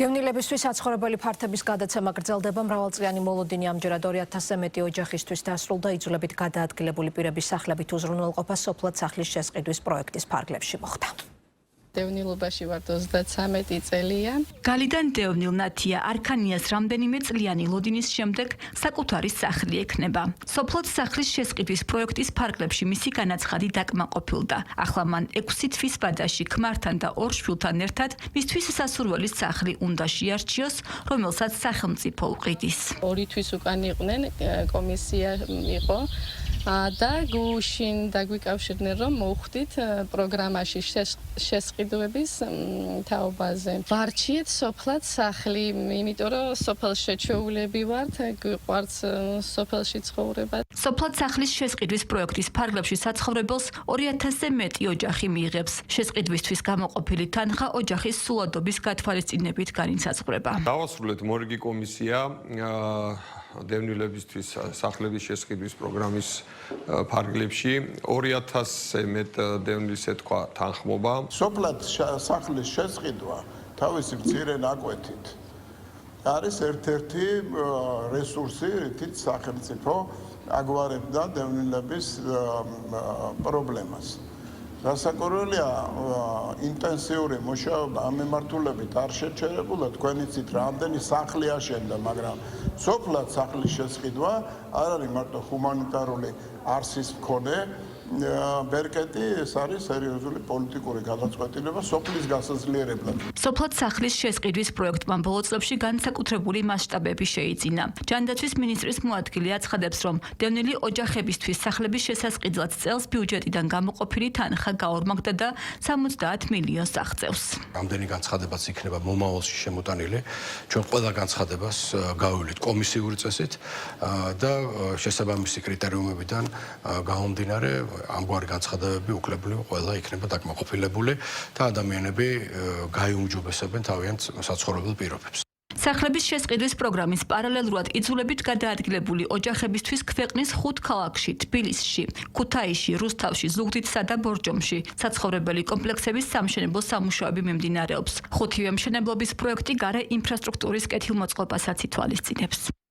დევნილებისთვის საცხოვრებელი ფართების გადაცემა გრძელდება. მრავალწლიანი მოლოდინი ამჯერად 200-ზე მეტი ოჯახისთვის დასრულდა. იძულებით გადაადგილებული პირების სახლებით უზრუნველყოფა სოფლად სახლის შესყიდვის პროექტის ფარგლებში მოხდა. დევნილობაში ვართ 33 წელია. გალიდან დევნილ ნათია არქანიას რამდენიმე წლიანი ლოდინის შემდეგ საკუთარი სახლი ექნება. სოფლად სახლის შესყიდვის პროექტის ფარგლებში მისი განაცხადი დაკმაყოფილდა. ახლა მან 6 თვის ვადაში ქმართან და 2 შვილთან ერთად მისთვის სასურველი სახლი უნდა შეარჩიოს, რომელსაც სახელმწიფო უყიდის. 2 თვის უკან იყვნენ, კომისია იყო და გუშინ დაგვიკავშირდნენ, რომ მოვხვდით პროგრამაში შესყიდვების თაობაზე. ვარჩიეთ სოფლად სახლი, იმიტომ რომ სოფელში ჩვეულები ვართ, გვიყვარს სოფელში ცხოვრება. სოფლად სახლის შესყიდვის პროექტის ფარგლებში საცხოვრებელს 200-ზე მეტი ოჯახი მიიღებს. შესყიდვისთვის გამოყოფილი თანხა ოჯახის სულადობის გათვალისწინებით განისაზღვრება. დავასრულეთ მორიგი კომისია დევნილებისთვის სახლების შესყიდვის პროგრამის ფარგლებში 200-ზე მეტ დევნილს ეთქვა თანხმობა. სოფლად სახლის შესყიდვა თავისი მცირე ნაკვეთით არის ერთ-ერთი რესურსი, რითიც სახელმწიფო აგვარებდა დევნილების პრობლემას. Გასაკვირველია, ინტენსიური მუშაობა ამ მიმართულებით არ შეჩერებულა. თქვენ იცით, რამდენი სახლი აშენდა, მაგრამ სოფლად სახლის შესყიდვა არ არის მარტო ჰუმანიტარული არსის მქონე ბერკეტი, ეს არის სერიოზული პოლიტიკური გადაწყვეტილება სოფლის გასაძლიერებლად. სოფლად სახლის შესყიდვის პროექტმა ბოლო წლებში განსაკუთრებული მასშტაბები შეიძინა. ჯანდაცვის მინისტრის მოადგილე აცხადებს, რომ დევნილი ოჯახებისთვის სახლების შესასყიდლად წელს ბიუჯეტიდან გამოყოფილი თანხა გაორმაგდა და 70 მილიონს აღწევს. რამდენი განცხადებაც იქნება მომავალში შემოტანილი. ჩვენ ყველა განცხადებას გავივლით კომისიური წესით და შესაბამისი კრიტერიუმებიდან გამომდინარე ამგვარი განცხადებები უკლებლივ ყველა იქნება დაკმაყოფილებული და ადამიანები გაიუმჯობესებენ თავიანთ საცხოვრებელ პირობებს. სახლების შესყიდვის პროგრამის პარალელურად იძულებით გადაადგილებული ოჯახებისთვის ქვეყნის 5 ქალაქში, თბილისში, ქუთაისში, რუსთავში, ზუგდიდსა და ბორჯომში საცხოვრებელი კომპლექსების სამშენებლო სამუშაოები მიმდინარეობს. 5-ვე მშენებლობის პროექტი გარე ინფრასტრუქტურის კეთილმოწყობასაც ითვალისწინებს.